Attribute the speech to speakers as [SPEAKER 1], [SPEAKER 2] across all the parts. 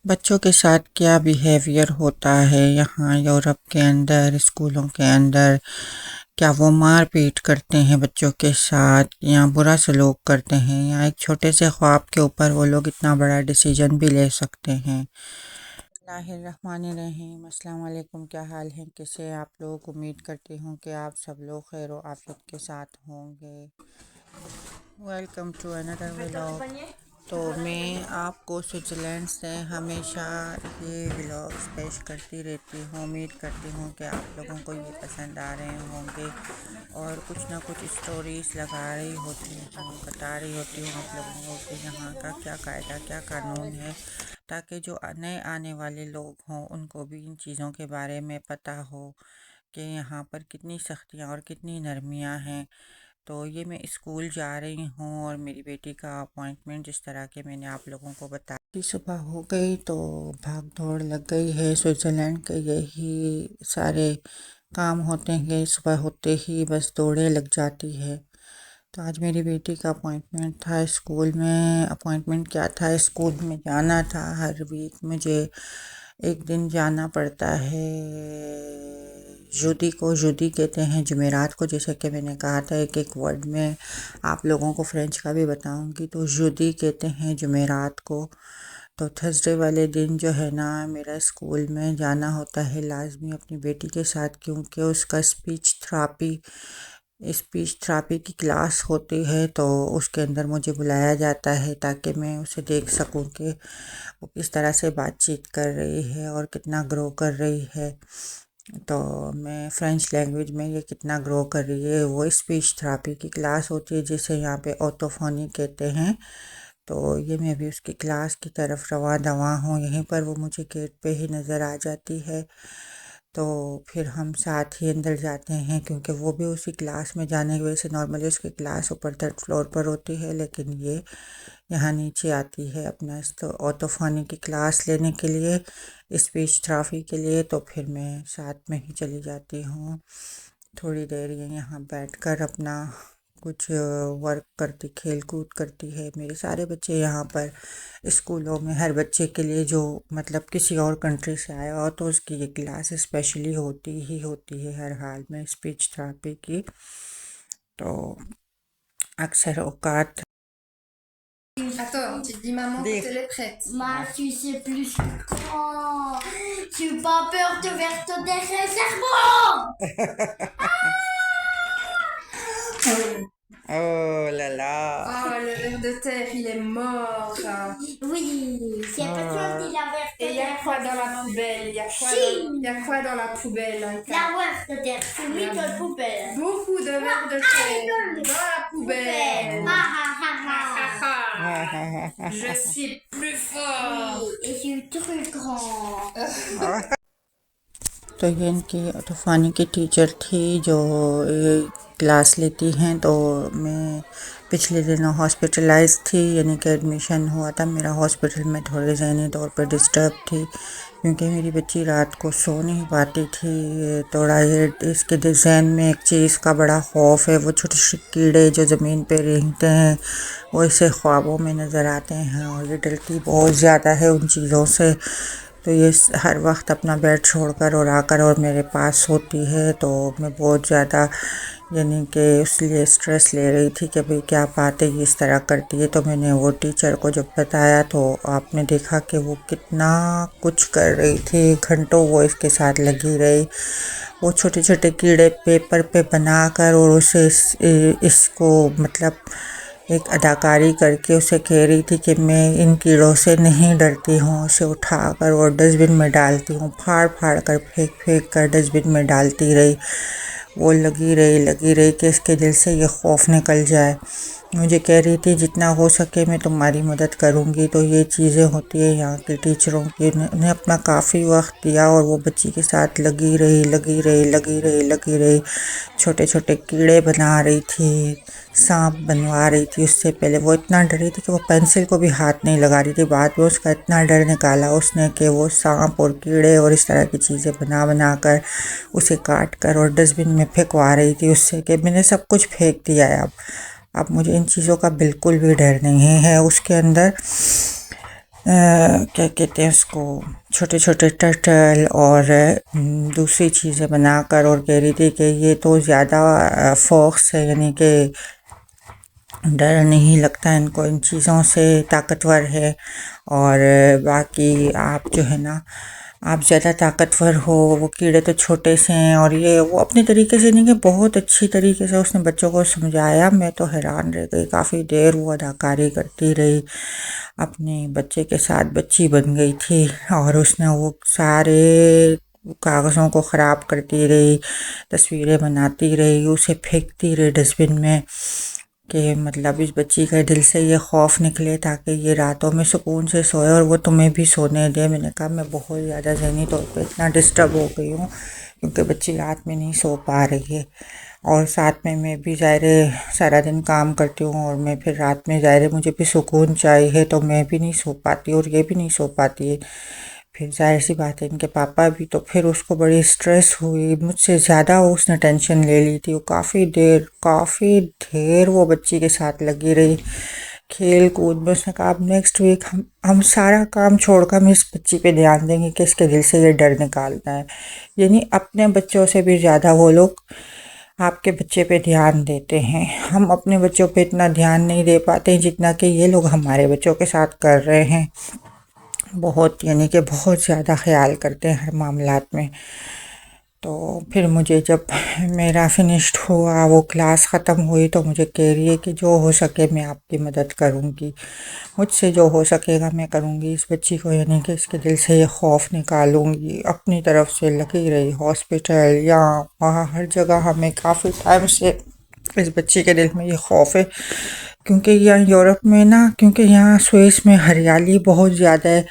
[SPEAKER 1] बच्चों के साथ क्या बिहेवियर होता है यहाँ यूरोप के अंदर, स्कूलों के अंदर? क्या वो मार पीट करते हैं बच्चों के साथ या बुरा सलूक करते हैं, या एक छोटे से ख्वाब के ऊपर वो लोग इतना बड़ा डिसीजन भी ले सकते हैं? बिस्मिल्लाहिर्रहमानिर्रहीम। अस्सलाम वालेकुम। क्या हाल है, कैसे आप लोग? उम्मीद करती हूँ कि आप सब लोग खैर व आफियत के साथ होंगे। Welcome to another vlog. तो मैं आपको स्विट्ज़रलैंड से हमेशा ये व्लॉग्स पेश करती रहती हूँ। उम्मीद करती हूँ कि आप लोगों को ये पसंद आ रहे होंगे और कुछ ना कुछ स्टोरीज़ लगा रही होती हूँ, बता रही होती हूँ आप लोगों को कि यहाँ का क्या कायदा, क्या कानून है, ताकि जो नए आने वाले लोग हों उनको भी इन चीज़ों के बारे में पता हो कि यहाँ पर कितनी सख्तियाँ और कितनी नरमियाँ हैं। तो ये मैं स्कूल जा रही हूँ और मेरी बेटी का अपॉइंटमेंट, जिस तरह के मैंने आप लोगों को बताया कि सुबह हो गई तो भाग दौड़ लग गई है। स्विट्ज़रलैंड के यही सारे काम होते हैं, सुबह होते ही बस दौड़े लग जाती है। तो आज मेरी बेटी का अपॉइंटमेंट था स्कूल में। अपॉइंटमेंट क्या था, स्कूल में जाना था। हर वीक मुझे एक दिन जाना पड़ता है। जुदी कहते हैं, जुमेरात को, जैसे कि मैंने कहा था एक एक वर्ड में आप लोगों को फ्रेंच का भी बताऊंगी। तो जुदी कहते हैं जुमेरात को। तो थर्सडे वाले दिन जो है ना, मेरा स्कूल में जाना होता है लाजमी अपनी बेटी के साथ, क्योंकि उसका स्पीच थेरापी की क्लास होती है। तो उसके अंदर मुझे बुलाया जाता है ताकि मैं उसे देख सकूं कि वो किस तरह से बातचीत कर रही है और कितना ग्रो कर रही है। तो मैं फ्रेंच लैंग्वेज में ये कितना ग्रो कर रही है, वो स्पीच थेरापी की क्लास होती है जिसे यहाँ पे ऑर्थोफोनी कहते हैं। तो ये मैं भी उसकी क्लास की तरफ रवा दवा हूँ। यहीं पर वो मुझे गेट पे ही नज़र आ जाती है। तो फिर हम साथ ही अंदर जाते हैं, क्योंकि वो भी उसी क्लास में जाने की वजह से, नॉर्मली उसकी क्लास ऊपर थर्ड फ्लोर पर होती है, लेकिन ये यहाँ नीचे आती है अपना तो ऑर्थोफोनी की क्लास लेने के लिए, स्पीच थेरापी के लिए। तो फिर मैं साथ में ही चली जाती हूँ। थोड़ी देर ये यहाँ बैठकर अपना कुछ वर्क करती, खेल कूद करती है। मेरे सारे बच्चे यहाँ पर स्कूलों में, हर बच्चे के लिए जो मतलब किसी और कंट्री से आया हो तो उसकी ये क्लास स्पेशली होती ही होती है हर हाल में, स्पीच थेरापी की। तो अक्सर औकात
[SPEAKER 2] Attends, tu dis maman
[SPEAKER 1] देख
[SPEAKER 2] quand elle est prête.
[SPEAKER 3] Ma, tu sais plus grand. Tu pas peur de faire ton serment.
[SPEAKER 1] Oh là là.
[SPEAKER 2] Oh, le ver de terre, il est mort.
[SPEAKER 3] Oui, c'est pas toi qui la verre
[SPEAKER 2] Et il y a quoi dans la poubelle? Il y a quoi, y a quoi dans la poubelle?
[SPEAKER 3] La verre de terre, c'est mis dans la poubelle.
[SPEAKER 2] Beaucoup de vers de terre dans la poubelle.
[SPEAKER 3] Ha ha ha ha.
[SPEAKER 2] Je suis plus fort.
[SPEAKER 3] Et je suis très grand.
[SPEAKER 1] तो ये इनकी तूफ़ानी की teacher थी जो ये class लेती हैं। तो मैं पिछले दिनों हॉस्पिटलाइज थी, यानी कि एडमिशन हुआ था मेरा हॉस्पिटल में। थोड़े ज़हनी तौर पर डिस्टर्ब थी, क्योंकि मेरी बच्ची रात को सो नहीं पाती थी। थोड़ा ये इसके जहन में एक चीज़ का बड़ा खौफ है, वो छोटे छोटे कीड़े जो ज़मीन पे रेंगते हैं वो इसे ख्वाबों में नज़र आते हैं, और ये डरती बहुत ज़्यादा है उन चीज़ों से। तो ये हर वक्त अपना बेड छोड़कर और आकर और मेरे पास होती है। तो मैं बहुत ज़्यादा यानी कि इसलिए स्ट्रेस ले रही थी कि भाई क्या बात है ये इस तरह करती है। तो मैंने वो टीचर को जब बताया तो आपने देखा कि वो कितना कुछ कर रही थी, घंटों वो इसके साथ लगी रही। वो छोटे छोटे कीड़े पेपर पे बनाकर और उसे इसको मतलब एक अदाकारी करके उसे कह रही थी कि मैं इन कीड़ों से नहीं डरती हूँ। उसे उठाकर और डस्टबिन में डालती हूँ, फाड़ फाड़ कर फेंक कर डस्टबिन में डालती रही। वो लगी रही कि इसके दिल से ये खौफ निकल जाए। मुझे कह रही थी जितना हो सके मैं तुम्हारी मदद करूँगी। तो ये चीज़ें होती है यहाँ के टीचरों की। उन्हें अपना काफ़ी वक्त दिया और वो बच्ची के साथ लगी रही। छोटे छोटे कीड़े बना रही थी, सांप बनवा रही थी। उससे पहले वो इतना डरी थी कि वो पेंसिल को भी हाथ नहीं लगा रही थी। बाद में उसका इतना डर निकाला उसने कि वो सांप और कीड़े और इस तरह की चीज़ें बना कर उसे काट कर और डस्टबिन में फेंकवा रही थी उससे कि मैंने सब कुछ फेंक दिया है अब मुझे इन चीज़ों का बिल्कुल भी डर नहीं है उसके अंदर। क्या कहते हैं उसको, छोटे छोटे टर्टल और दूसरी चीज़ें बनाकर, और कह रही थी कि ये तो ज़्यादा फॉक्स है, यानी कि डर नहीं लगता इनको इन चीज़ों से, ताकतवर है। और बाकी आप जो है ना, आप ज़्यादा ताकतवर हो, वो कीड़े तो छोटे से हैं। और ये वो अपने तरीके से नहीं, कि बहुत अच्छी तरीके से उसने बच्चों को समझाया। मैं तो हैरान रह गई, काफ़ी देर वो अदाकारी करती रही, अपने बच्चे के साथ बच्ची बन गई थी। और उसने वो सारे कागज़ों को ख़राब करती रही, तस्वीरें बनाती रही, उसे फेंकती रही डस्टबिन में, कि मतलब इस बच्ची के दिल से ये खौफ निकले ताकि ये रातों में सुकून से सोए और वो तुम्हें भी सोने दे। मैंने कहा मैं बहुत ज़्यादा ज़हनी तौर पे इतना डिस्टर्ब हो गई हूँ, क्योंकि बच्ची रात में नहीं सो पा रही है। और साथ में मैं भी ज़ाहिर है सारा दिन काम करती हूँ, और मैं फिर रात में ज़ाहिर है मुझे भी सुकून चाहिए, तो मैं भी नहीं सो पाती और ये भी नहीं सो पाती है। फिर ज़ाहिर सी बात है इनके पापा भी, तो फिर उसको बड़ी स्ट्रेस हुई, मुझसे ज़्यादा उसने टेंशन ले ली थी। वो काफ़ी देर वो बच्ची के साथ लगी रही, खेल कूद में। उसने कहा अब नेक्स्ट वीक हम सारा काम छोड़कर हम इस बच्ची पे ध्यान देंगे कि इसके दिल से ये डर निकालना है। यानी अपने बच्चों से भी ज़्यादा वो लोग आपके बच्चे पे ध्यान देते हैं। हम अपने बच्चों पे इतना ध्यान नहीं दे पाते जितना कि ये लोग हमारे बच्चों के साथ कर रहे हैं। बहुत, यानी कि बहुत ज़्यादा ख्याल करते हैं हर मामलात में। तो फिर मुझे जब मेरा फिनिश्ड हुआ, वो क्लास ख़त्म हुई, तो मुझे कह रही है कि जो हो सके मैं आपकी मदद करूँगी, मुझसे जो हो सकेगा मैं करूँगी इस बच्ची को, यानी कि इसके दिल से ये खौफ निकालूँगी। अपनी तरफ से लगी रही, हॉस्पिटल यहाँ वहाँ हर जगह हमें काफ़ी टाइम से इस बच्ची के दिल में ये खौफ है। क्योंकि यहाँ यूरोप में ना, क्योंकि यहाँ स्विस में हरियाली बहुत ज़्यादा है,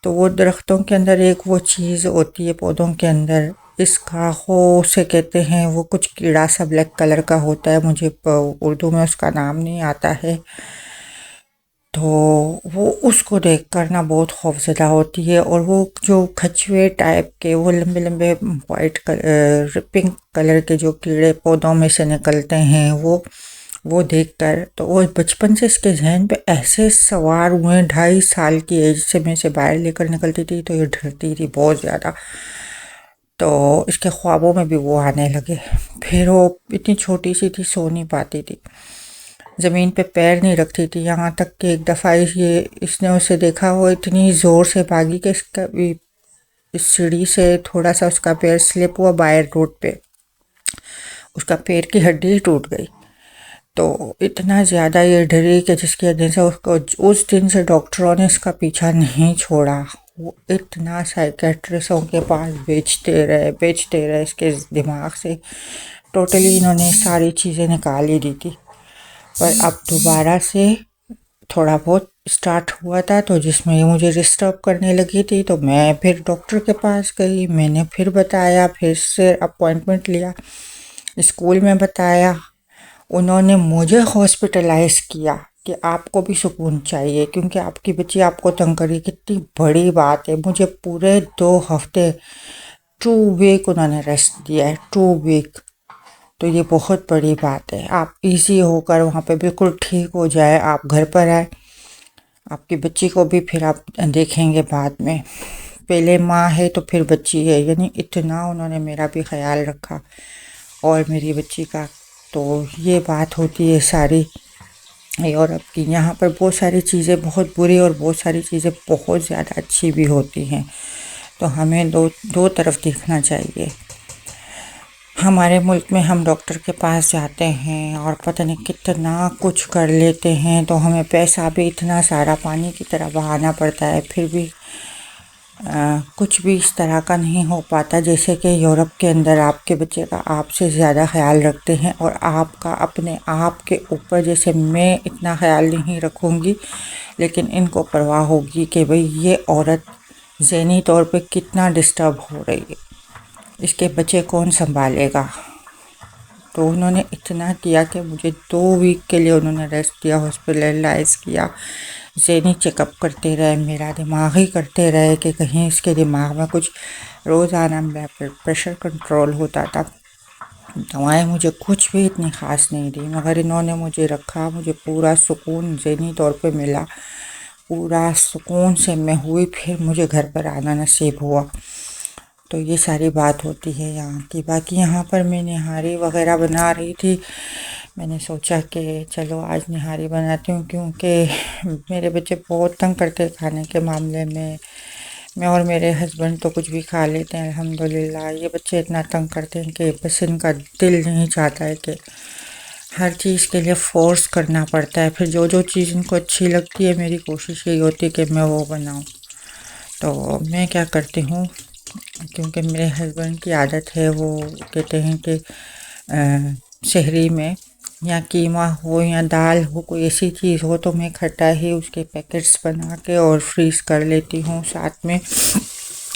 [SPEAKER 1] तो वो दरख्तों के अंदर एक वो चीज़ होती है पौधों के अंदर, इसका हो उसे कहते हैं, वो कुछ कीड़ा सा ब्लैक कलर का होता है, मुझे उर्दू में उसका नाम नहीं आता है। तो वो उसको देख कर ना बहुत खौफज़दा होती है। और वो जो कछुए टाइप के, वो लंबे लंबे वाइट कलर पिंक कलर के जो कीड़े पौधों में से निकलते हैं, वो देखकर तो वो बचपन से इसके जहन पे ऐसे सवार हुए। 2.5 साल की एज से मैं इसे बाहर लेकर निकलती थी तो ये डरती थी बहुत ज़्यादा, तो इसके ख्वाबों में भी वो आने लगे। फिर वो इतनी छोटी सी थी, सो नहीं पाती थी, ज़मीन पे पैर नहीं रखती थी। यहाँ तक कि एक दफ़ा इसने उसे देखा, वो इतनी ज़ोर से भागी कि इसका इस सीढ़ी से थोड़ा सा उसका पैर स्लिप हुआ बाहर रोड पे, उसका पैर की हड्डी ही टूट गई। तो इतना ज़्यादा ये डरी कि जिसकी वजह से उसको उस दिन से डॉक्टरों ने इसका पीछा नहीं छोड़ा। वो इतना साइकेट्रिस्टों के पास बेचते रहे इसके दिमाग से। टोटली इन्होंने सारी चीज़ें निकाल ही दी थी। पर अब दोबारा से थोड़ा बहुत स्टार्ट हुआ था, तो जिसमें ये मुझे डिस्टर्ब करने लगी थी, तो मैं फिर डॉक्टर के पास गई। मैंने फिर बताया, फिर से अपॉइंटमेंट लिया, स्कूल में बताया। उन्होंने मुझे हॉस्पिटलाइज किया कि आपको भी सुकून चाहिए, क्योंकि आपकी बच्ची आपको तंग करी। कितनी बड़ी बात है। मुझे पूरे 2 हफ्ते 2 वीक उन्होंने रेस्ट दिया है, 2 वीक। तो ये बहुत बड़ी बात है। आप इजी होकर वहाँ पे बिल्कुल ठीक हो जाए, आप घर पर आए, आपकी बच्ची को भी फिर आप देखेंगे बाद में। पहले माँ है तो फिर बच्ची है, यानी इतना उन्होंने मेरा भी ख्याल रखा और मेरी बच्ची का। तो ये बात होती है सारी यूरोप की। यहाँ पर बहुत सारी चीज़ें बहुत बुरी और बहुत सारी चीज़ें बहुत ज़्यादा अच्छी भी होती हैं, तो हमें दो तरफ देखना चाहिए। हमारे मुल्क में हम डॉक्टर के पास जाते हैं और पता नहीं कितना कुछ कर लेते हैं, तो हमें पैसा भी इतना सारा पानी की तरह बहाना पड़ता है, फिर भी कुछ भी इस तरह का नहीं हो पाता जैसे कि यूरोप के अंदर आपके बच्चे का आपसे ज़्यादा ख्याल रखते हैं। और आपका अपने आप के ऊपर, जैसे मैं इतना ख्याल नहीं रखूँगी, लेकिन इनको परवाह होगी कि भाई ये औरत ज़हनी तौर पे कितना डिस्टर्ब हो रही है, इसके बच्चे कौन संभालेगा। तो उन्होंने इतना किया कि मुझे 2 वीक के लिए उन्होंने रेस्ट दिया, हॉस्पिटलाइज किया, ज़हनी चेकअप करते रहे, मेरा दिमाग ही करते रहे कि कहीं इसके दिमाग में कुछ। रोज़ाना मेरा प्रेशर कंट्रोल होता था। दवाएं मुझे कुछ भी इतनी ख़ास नहीं दी, मगर इन्होंने मुझे रखा, मुझे पूरा सुकून ज़हनी तौर पे मिला। पूरा सुकून से मैं हुई, फिर मुझे घर पर आना नसीब हुआ। तो ये सारी बात होती है यहाँ की। बाकी यहाँ पर मैं निहारी वगैरह बना रही थी। मैंने सोचा कि चलो आज निहारी बनाती हूँ, क्योंकि मेरे बच्चे बहुत तंग करते हैं खाने के मामले में। मैं और मेरे हस्बैंड तो कुछ भी खा लेते हैं अल्हम्दुलिल्लाह। ये बच्चे इतना तंग करते हैं कि बस इनका दिल नहीं चाहता है कि हर चीज़ के लिए फ़ोर्स करना पड़ता है। फिर जो जो चीज़ इनको अच्छी लगती है, मेरी कोशिश यही होती है कि मैं वो बनाऊँ। तो मैं क्या करती हूँ, क्योंकि मेरे हस्बैंड की आदत है, वो कहते हैं कि शहरी में या कीमा हो या दाल हो, कोई ऐसी चीज़ हो तो मैं खट्टा ही उसके पैकेट्स बना के और फ्रीज़ कर लेती हूँ। साथ में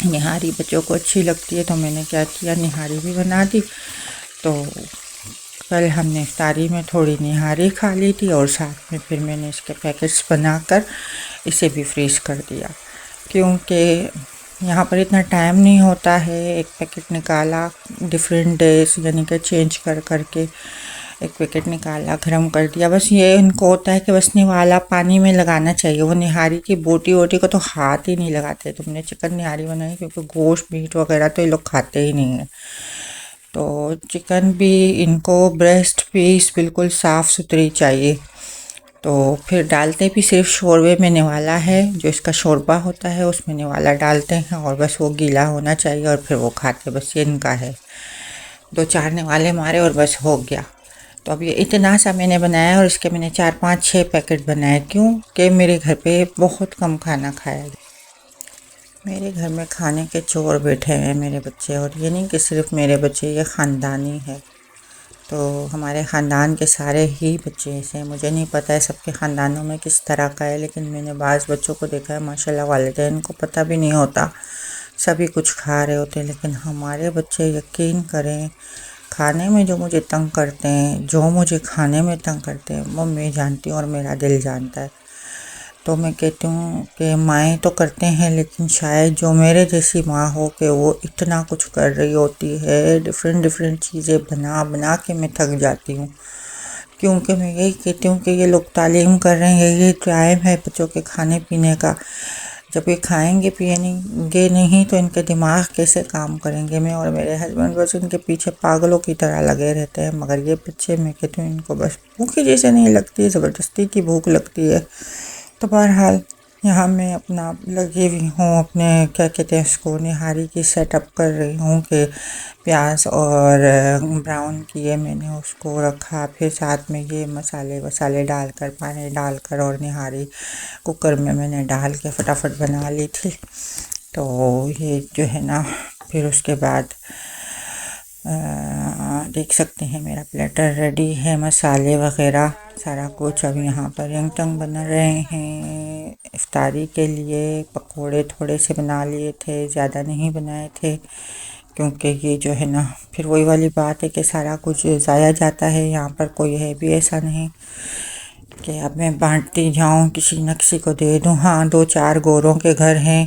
[SPEAKER 1] निहारी बच्चों को अच्छी लगती है, तो मैंने क्या किया, निहारी भी बना दी। तो कल हमने इफ्तारी में थोड़ी निहारी खा ली थी और साथ में फिर मैंने इसके पैकेट्स बनाकर इसे भी फ्रीज़ कर दिया, क्योंकि यहाँ पर इतना टाइम नहीं होता है। एक पैकेट निकाला, डिफरेंट डेज यानी कि चेंज कर करके एक पैकेट निकाला, गर्म कर दिया। बस ये इनको होता है कि बस निवाला पानी में लगाना चाहिए। वो निहारी की बोटी वोटी को तो हाथ ही नहीं लगाते। तुमने चिकन निहारी बनाई, क्योंकि गोश्त मीट वगैरह तो ये लोग खाते ही नहीं है। तो चिकन भी इनको ब्रेस्ट पीस बिल्कुल साफ़ सुथरी चाहिए। तो फिर डालते भी सिर्फ शोरबे में निवाला है, जो इसका शोरबा होता है उसमें निवाला डालते हैं, और बस वो गीला होना चाहिए और फिर वो खाते। बस ये इनका है। 2-4 निवाले मारे और बस हो गया। तो अब ये इतना सा मैंने बनाया और इसके मैंने 4-5-6 पैकेट बनाए, क्यों कि मेरे घर पे बहुत कम खाना खाया जाता। मेरे घर में खाने के चोर बैठे हैं मेरे बच्चे, और ये नहीं कि सिर्फ मेरे बच्चे, ये ख़ानदानी है। तो हमारे ख़ानदान के सारे ही बच्चे ऐसे हैं। मुझे नहीं पता है सबके ख़ानदानों में किस तरह का है, लेकिन मैंने बाज़ बच्चों को देखा है माशाल्लाह, वालिदैन को पता भी नहीं होता, सभी कुछ खा रहे होते हैं। लेकिन हमारे बच्चे, यकीन करें, खाने में जो मुझे तंग करते हैं, जो मुझे खाने में तंग करते हैं, वो मैं जानती हूँ और मेरा दिल जानता है। तो मैं कहती हूँ कि माएँ तो करते हैं, लेकिन शायद जो मेरे जैसी माँ हो कि वो इतना कुछ कर रही होती है, डिफरेंट चीज़ें बना बना के मैं थक जाती हूँ। क्योंकि मैं यही कहती हूँ कि ये लोग तालीम कर रहे हैं, यही टाइम है बच्चों के खाने पीने का। जब ये खाएंगे पिएंगे नहीं तो इनके दिमाग कैसे काम करेंगे। मैं और मेरे हस्बैंड बस इनके पीछे पागलों की तरह लगे रहते हैं, मगर ये बच्चे, मैं कहती हूँ, इनको बस भूख ही जैसे नहीं लगती है, ज़बरदस्ती की भूख लगती है। तो बहरहाल यहाँ मैं अपना लगी हुई हूँ, अपने क्या कहते हैं इसको, निहारी की सेटअप कर रही हूँ कि प्याज और ब्राउन किए मैंने, उसको रखा। फिर साथ में ये मसाले वसाले डालकर, पानी डालकर, और निहारी कुकर में मैंने डाल के फटाफट बना ली थी। तो ये जो है ना, फिर उसके बाद देख सकते हैं मेरा प्लेटर रेडी है, मसाले वगैरह सारा कुछ। अब यहाँ पर यंग टंग बना रहे हैं इफ्तारी के लिए। पकोड़े थोड़े से बना लिए थे, ज़्यादा नहीं बनाए थे, क्योंकि ये जो है ना, फिर वही वाली बात है कि सारा कुछ ज़ाया जाता है। यहाँ पर कोई है भी ऐसा नहीं कि अब मैं बांटती जाऊँ, किसी न किसी को दे दूँ। हाँ, 2-4 गोरों के घर हैं,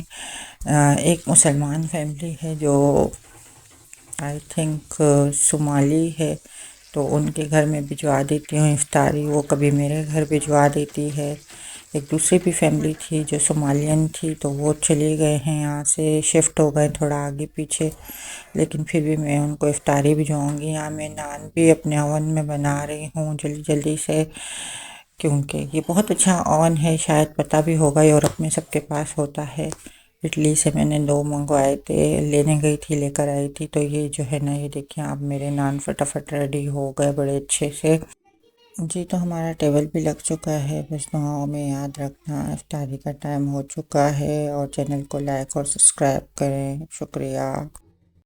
[SPEAKER 1] एक मुसलमान फैमिली है जो आई थिंक सोमाली है, तो उनके घर में भिजवा देती हूँ इफ्तारी। वो कभी मेरे घर भिजवा देती है। एक दूसरी भी फैमिली थी जो सोमालियन थी, तो वो चले गए हैं, यहाँ से शिफ्ट हो गए थोड़ा आगे पीछे, लेकिन फिर भी मैं उनको इफ्तारी भिजवाऊँगी। यहाँ मैं नान भी अपने ओवन में बना रही हूँ जल्दी जल्दी से, क्योंकि ये बहुत अच्छा ओवन है, शायद पता भी होगा, यूरोप में सबके पास होता है। इटली से मैंने 2 मंगवाए थे, लेने गई थी, लेकर आई थी। तो ये जो है ना, ये देखिए आप, मेरे नान फटाफट रेडी हो गए बड़े अच्छे से जी। तो हमारा टेबल भी लग चुका है, बस दुआओं में याद रखना। इफ्तारी का टाइम हो चुका है, और चैनल को लाइक और सब्सक्राइब करें। शुक्रिया।